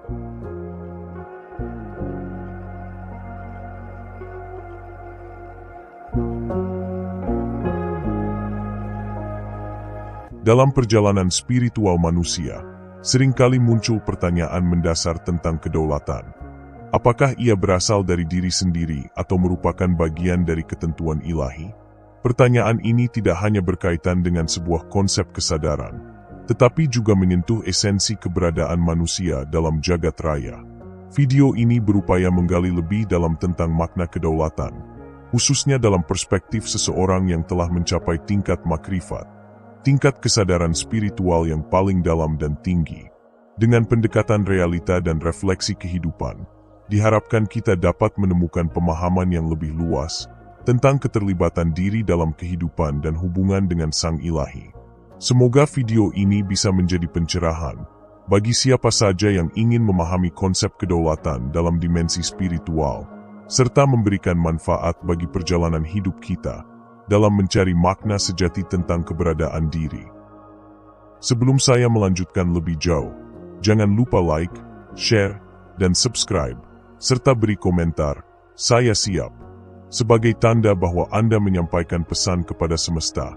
Dalam perjalanan spiritual manusia, seringkali muncul pertanyaan mendasar tentang kedaulatan. Apakah ia berasal dari diri sendiri atau merupakan bagian dari ketentuan ilahi? Pertanyaan ini tidak hanya berkaitan dengan sebuah konsep kesadaran, tetapi juga menyentuh esensi keberadaan manusia dalam jagat raya. Video ini berupaya menggali lebih dalam tentang makna kedaulatan, khususnya dalam perspektif seseorang yang telah mencapai tingkat makrifat, tingkat kesadaran spiritual yang paling dalam dan tinggi. Dengan pendekatan realita dan refleksi kehidupan, diharapkan kita dapat menemukan pemahaman yang lebih luas tentang keterlibatan diri dalam kehidupan dan hubungan dengan Sang Ilahi. Semoga video ini bisa menjadi pencerahan bagi siapa saja yang ingin memahami konsep kedaulatan dalam dimensi spiritual, serta memberikan manfaat bagi perjalanan hidup kita dalam mencari makna sejati tentang keberadaan diri. Sebelum saya melanjutkan lebih jauh, jangan lupa like, share, dan subscribe, serta beri komentar, "Saya siap," sebagai tanda bahwa Anda menyampaikan pesan kepada semesta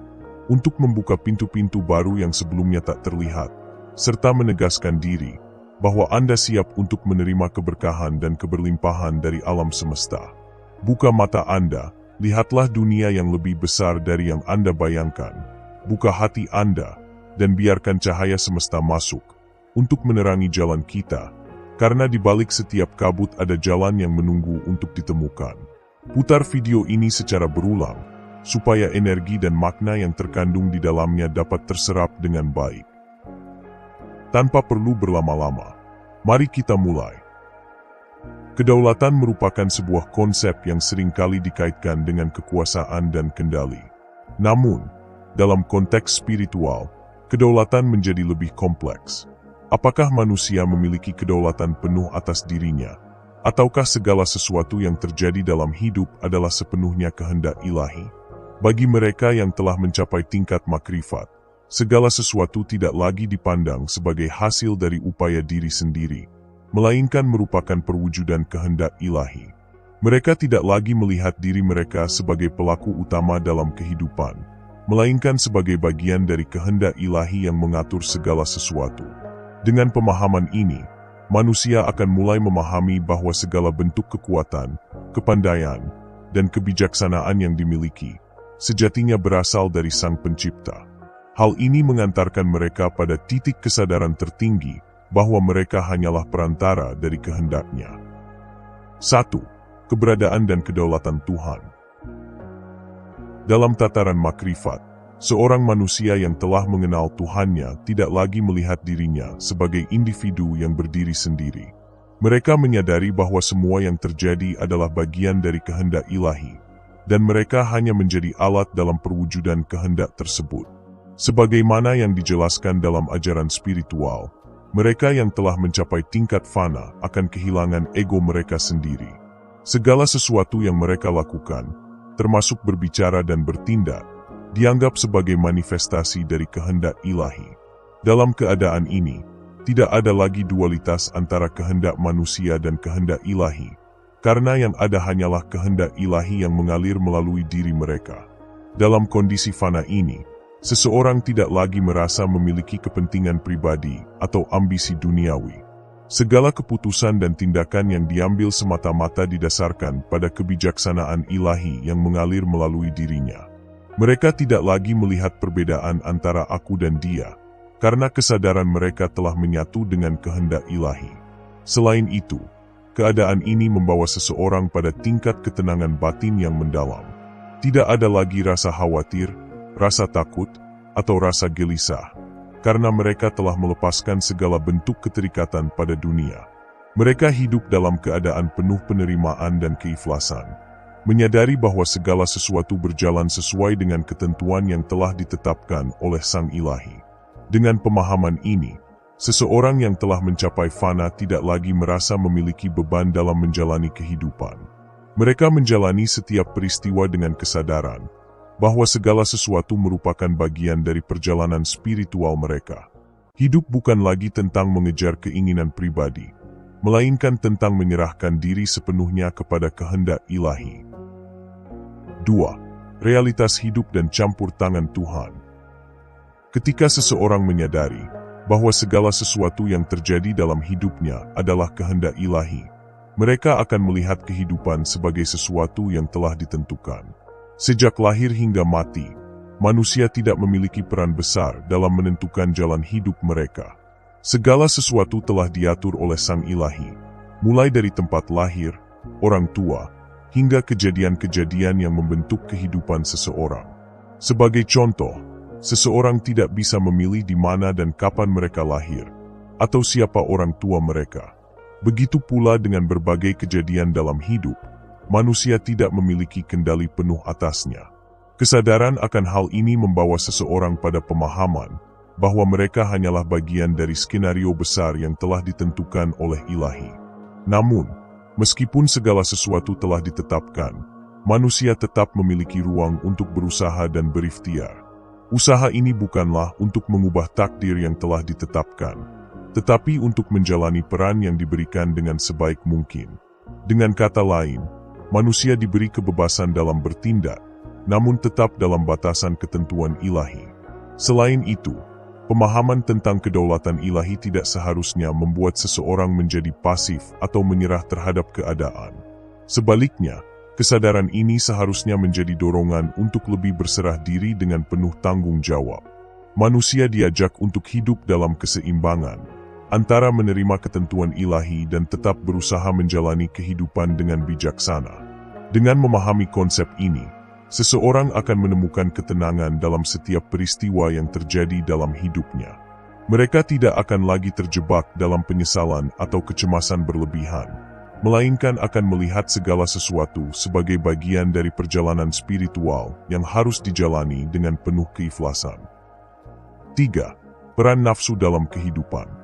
untuk membuka pintu-pintu baru yang sebelumnya tak terlihat, serta menegaskan diri bahwa Anda siap untuk menerima keberkahan dan keberlimpahan dari alam semesta. Buka mata Anda, lihatlah dunia yang lebih besar dari yang Anda bayangkan. Buka hati Anda, dan biarkan cahaya semesta masuk untuk menerangi jalan kita, karena di balik setiap kabut ada jalan yang menunggu untuk ditemukan. Putar video ini secara berulang, supaya energi dan makna yang terkandung di dalamnya dapat terserap dengan baik. Tanpa perlu berlama-lama, mari kita mulai. Kedaulatan merupakan sebuah konsep yang seringkali dikaitkan dengan kekuasaan dan kendali. Namun, dalam konteks spiritual, kedaulatan menjadi lebih kompleks. Apakah manusia memiliki kedaulatan penuh atas dirinya? Ataukah segala sesuatu yang terjadi dalam hidup adalah sepenuhnya kehendak ilahi? Bagi mereka yang telah mencapai tingkat makrifat, segala sesuatu tidak lagi dipandang sebagai hasil dari upaya diri sendiri, melainkan merupakan perwujudan kehendak ilahi. Mereka tidak lagi melihat diri mereka sebagai pelaku utama dalam kehidupan, melainkan sebagai bagian dari kehendak ilahi yang mengatur segala sesuatu. Dengan pemahaman ini, manusia akan mulai memahami bahwa segala bentuk kekuatan, kepandaian, dan kebijaksanaan yang dimiliki, sejatinya berasal dari Sang Pencipta. Hal ini mengantarkan mereka pada titik kesadaran tertinggi, bahwa mereka hanyalah perantara dari kehendaknya. 1. Keberadaan dan kedaulatan Tuhan. Dalam tataran makrifat, seorang manusia yang telah mengenal Tuhannya tidak lagi melihat dirinya sebagai individu yang berdiri sendiri. Mereka menyadari bahwa semua yang terjadi adalah bagian dari kehendak ilahi, dan mereka hanya menjadi alat dalam perwujudan kehendak tersebut. Sebagaimana yang dijelaskan dalam ajaran spiritual, mereka yang telah mencapai tingkat fana akan kehilangan ego mereka sendiri. Segala sesuatu yang mereka lakukan, termasuk berbicara dan bertindak, dianggap sebagai manifestasi dari kehendak ilahi. Dalam keadaan ini, tidak ada lagi dualitas antara kehendak manusia dan kehendak ilahi, karena yang ada hanyalah kehendak ilahi yang mengalir melalui diri mereka. Dalam kondisi fana ini, seseorang tidak lagi merasa memiliki kepentingan pribadi atau ambisi duniawi. Segala keputusan dan tindakan yang diambil semata-mata didasarkan pada kebijaksanaan ilahi yang mengalir melalui dirinya. Mereka tidak lagi melihat perbedaan antara aku dan dia, karena kesadaran mereka telah menyatu dengan kehendak ilahi. Selain itu, keadaan ini membawa seseorang pada tingkat ketenangan batin yang mendalam. Tidak ada lagi rasa khawatir, rasa takut, atau rasa gelisah, karena mereka telah melepaskan segala bentuk keterikatan pada dunia. Mereka hidup dalam keadaan penuh penerimaan dan keikhlasan, menyadari bahwa segala sesuatu berjalan sesuai dengan ketentuan yang telah ditetapkan oleh Sang Ilahi. Dengan pemahaman ini, seseorang yang telah mencapai fana tidak lagi merasa memiliki beban dalam menjalani kehidupan. Mereka menjalani setiap peristiwa dengan kesadaran bahwa segala sesuatu merupakan bagian dari perjalanan spiritual mereka. Hidup bukan lagi tentang mengejar keinginan pribadi, melainkan tentang menyerahkan diri sepenuhnya kepada kehendak ilahi. 2. Realitas hidup dan campur tangan Tuhan. Ketika seseorang menyadari bahwa segala sesuatu yang terjadi dalam hidupnya adalah kehendak ilahi, mereka akan melihat kehidupan sebagai sesuatu yang telah ditentukan. Sejak lahir hingga mati, manusia tidak memiliki peran besar dalam menentukan jalan hidup mereka. Segala sesuatu telah diatur oleh Sang Ilahi, mulai dari tempat lahir, orang tua, hingga kejadian-kejadian yang membentuk kehidupan seseorang. Sebagai contoh, seseorang tidak bisa memilih di mana dan kapan mereka lahir, atau siapa orang tua mereka. Begitu pula dengan berbagai kejadian dalam hidup, manusia tidak memiliki kendali penuh atasnya. Kesadaran akan hal ini membawa seseorang pada pemahaman bahwa mereka hanyalah bagian dari skenario besar yang telah ditentukan oleh Ilahi. Namun, meskipun segala sesuatu telah ditetapkan, manusia tetap memiliki ruang untuk berusaha dan berikhtiar. Usaha ini bukanlah untuk mengubah takdir yang telah ditetapkan, tetapi untuk menjalani peran yang diberikan dengan sebaik mungkin. Dengan kata lain, manusia diberi kebebasan dalam bertindak, namun tetap dalam batasan ketentuan ilahi. Selain itu, pemahaman tentang kedaulatan ilahi tidak seharusnya membuat seseorang menjadi pasif atau menyerah terhadap keadaan. Sebaliknya, kesadaran ini seharusnya menjadi dorongan untuk lebih berserah diri dengan penuh tanggung jawab. Manusia diajak untuk hidup dalam keseimbangan antara menerima ketentuan ilahi dan tetap berusaha menjalani kehidupan dengan bijaksana. Dengan memahami konsep ini, seseorang akan menemukan ketenangan dalam setiap peristiwa yang terjadi dalam hidupnya. Mereka tidak akan lagi terjebak dalam penyesalan atau kecemasan berlebihan, melainkan akan melihat segala sesuatu sebagai bagian dari perjalanan spiritual yang harus dijalani dengan penuh keikhlasan. 3. Peran nafsu dalam kehidupan.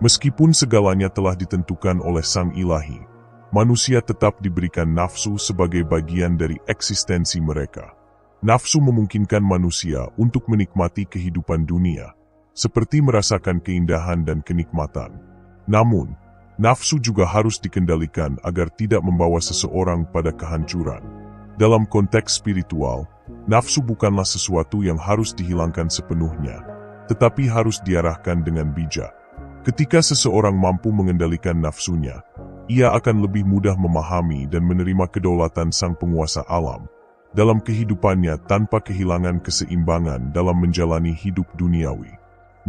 Meskipun segalanya telah ditentukan oleh Sang Ilahi, manusia tetap diberikan nafsu sebagai bagian dari eksistensi mereka. Nafsu memungkinkan manusia untuk menikmati kehidupan dunia, seperti merasakan keindahan dan kenikmatan. Namun, nafsu juga harus dikendalikan agar tidak membawa seseorang pada kehancuran. Dalam konteks spiritual, nafsu bukanlah sesuatu yang harus dihilangkan sepenuhnya, tetapi harus diarahkan dengan bijak. Ketika seseorang mampu mengendalikan nafsunya, ia akan lebih mudah memahami dan menerima kedaulatan Sang Penguasa alam dalam kehidupannya tanpa kehilangan keseimbangan dalam menjalani hidup duniawi.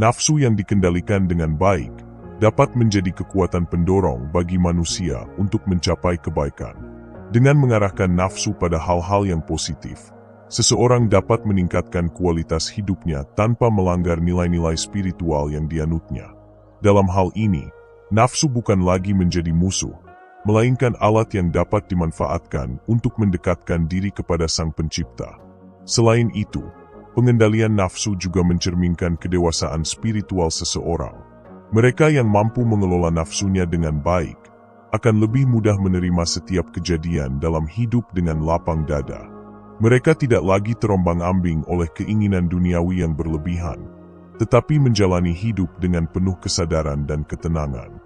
Nafsu yang dikendalikan dengan baik dapat menjadi kekuatan pendorong bagi manusia untuk mencapai kebaikan. Dengan mengarahkan nafsu pada hal-hal yang positif, seseorang dapat meningkatkan kualitas hidupnya tanpa melanggar nilai-nilai spiritual yang dianutnya. Dalam hal ini, nafsu bukan lagi menjadi musuh, melainkan alat yang dapat dimanfaatkan untuk mendekatkan diri kepada Sang Pencipta. Selain itu, pengendalian nafsu juga mencerminkan kedewasaan spiritual seseorang. Mereka yang mampu mengelola nafsunya dengan baik, akan lebih mudah menerima setiap kejadian dalam hidup dengan lapang dada. Mereka tidak lagi terombang-ambing oleh keinginan duniawi yang berlebihan, tetapi menjalani hidup dengan penuh kesadaran dan ketenangan.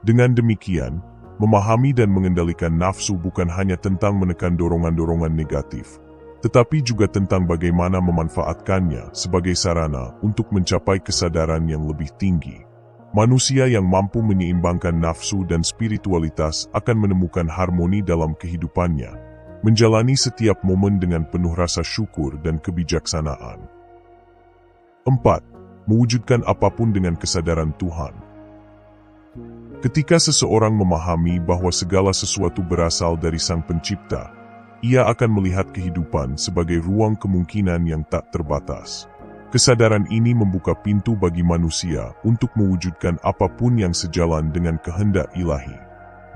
Dengan demikian, memahami dan mengendalikan nafsu bukan hanya tentang menekan dorongan-dorongan negatif, tetapi juga tentang bagaimana memanfaatkannya sebagai sarana untuk mencapai kesadaran yang lebih tinggi. Manusia yang mampu menyeimbangkan nafsu dan spiritualitas akan menemukan harmoni dalam kehidupannya, menjalani setiap momen dengan penuh rasa syukur dan kebijaksanaan. 4. Mewujudkan apapun dengan kesadaran Tuhan. Ketika seseorang memahami bahwa segala sesuatu berasal dari Sang Pencipta, ia akan melihat kehidupan sebagai ruang kemungkinan yang tak terbatas. Kesadaran ini membuka pintu bagi manusia untuk mewujudkan apapun yang sejalan dengan kehendak ilahi.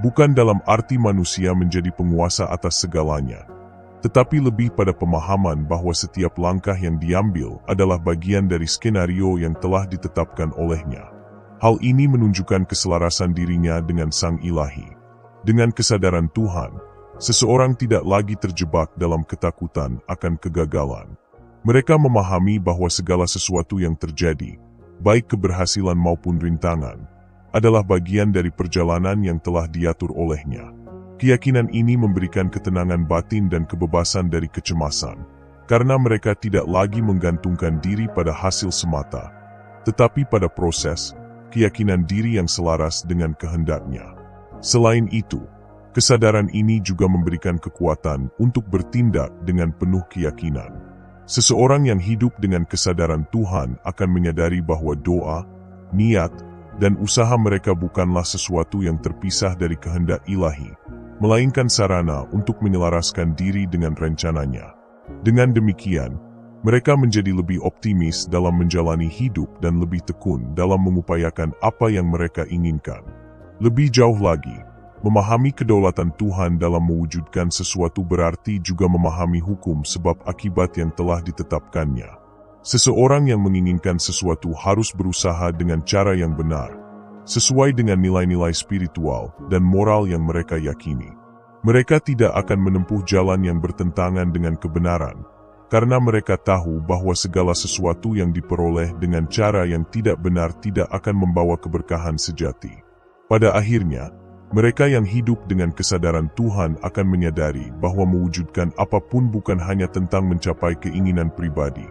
Bukan dalam arti manusia menjadi penguasa atas segalanya, tetapi lebih pada pemahaman bahwa setiap langkah yang diambil adalah bagian dari skenario yang telah ditetapkan olehnya. Hal ini menunjukkan keselarasan dirinya dengan Sang Ilahi. Dengan kesadaran Tuhan, seseorang tidak lagi terjebak dalam ketakutan akan kegagalan. Mereka memahami bahwa segala sesuatu yang terjadi, baik keberhasilan maupun rintangan, adalah bagian dari perjalanan yang telah diatur olehnya. Keyakinan ini memberikan ketenangan batin dan kebebasan dari kecemasan, karena mereka tidak lagi menggantungkan diri pada hasil semata, tetapi pada proses, keyakinan diri yang selaras dengan kehendaknya. Selain itu, kesadaran ini juga memberikan kekuatan untuk bertindak dengan penuh keyakinan. Seseorang yang hidup dengan kesadaran Tuhan akan menyadari bahwa doa, niat, dan usaha mereka bukanlah sesuatu yang terpisah dari kehendak ilahi, melainkan sarana untuk menyelaraskan diri dengan rencananya. Dengan demikian, mereka menjadi lebih optimis dalam menjalani hidup dan lebih tekun dalam mengupayakan apa yang mereka inginkan. Lebih jauh lagi, memahami kedaulatan Tuhan dalam mewujudkan sesuatu berarti juga memahami hukum sebab akibat yang telah ditetapkannya. Seseorang yang menginginkan sesuatu harus berusaha dengan cara yang benar, sesuai dengan nilai-nilai spiritual dan moral yang mereka yakini. Mereka tidak akan menempuh jalan yang bertentangan dengan kebenaran, karena mereka tahu bahwa segala sesuatu yang diperoleh dengan cara yang tidak benar tidak akan membawa keberkahan sejati. Pada akhirnya, mereka yang hidup dengan kesadaran Tuhan akan menyadari bahwa mewujudkan apapun bukan hanya tentang mencapai keinginan pribadi,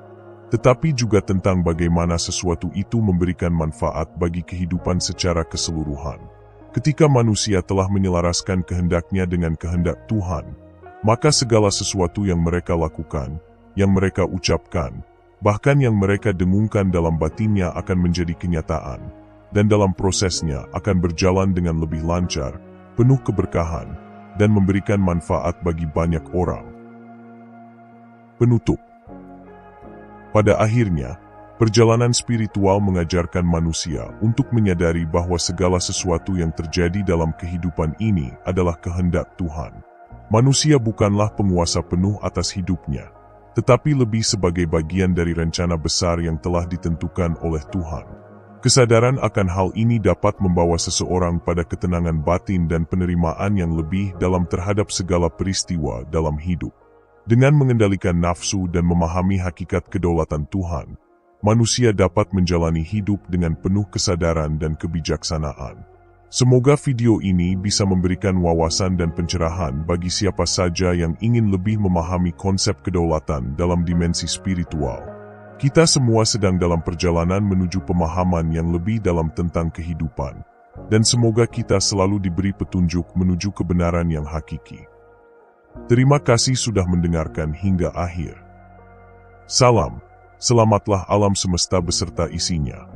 tetapi juga tentang bagaimana sesuatu itu memberikan manfaat bagi kehidupan secara keseluruhan. Ketika manusia telah menyelaraskan kehendaknya dengan kehendak Tuhan, maka segala sesuatu yang mereka lakukan, yang mereka ucapkan, bahkan yang mereka dengungkan dalam batinnya akan menjadi kenyataan, dan dalam prosesnya akan berjalan dengan lebih lancar, penuh keberkahan, dan memberikan manfaat bagi banyak orang. Penutup. Pada akhirnya, perjalanan spiritual mengajarkan manusia untuk menyadari bahwa segala sesuatu yang terjadi dalam kehidupan ini adalah kehendak Tuhan. Manusia bukanlah penguasa penuh atas hidupnya, tetapi lebih sebagai bagian dari rencana besar yang telah ditentukan oleh Tuhan. Kesadaran akan hal ini dapat membawa seseorang pada ketenangan batin dan penerimaan yang lebih dalam terhadap segala peristiwa dalam hidup. Dengan mengendalikan nafsu dan memahami hakikat kedaulatan Tuhan, manusia dapat menjalani hidup dengan penuh kesadaran dan kebijaksanaan. Semoga video ini bisa memberikan wawasan dan pencerahan bagi siapa saja yang ingin lebih memahami konsep kedaulatan dalam dimensi spiritual. Kita semua sedang dalam perjalanan menuju pemahaman yang lebih dalam tentang kehidupan, dan semoga kita selalu diberi petunjuk menuju kebenaran yang hakiki. Terima kasih sudah mendengarkan hingga akhir. Salam, selamatlah alam semesta beserta isinya.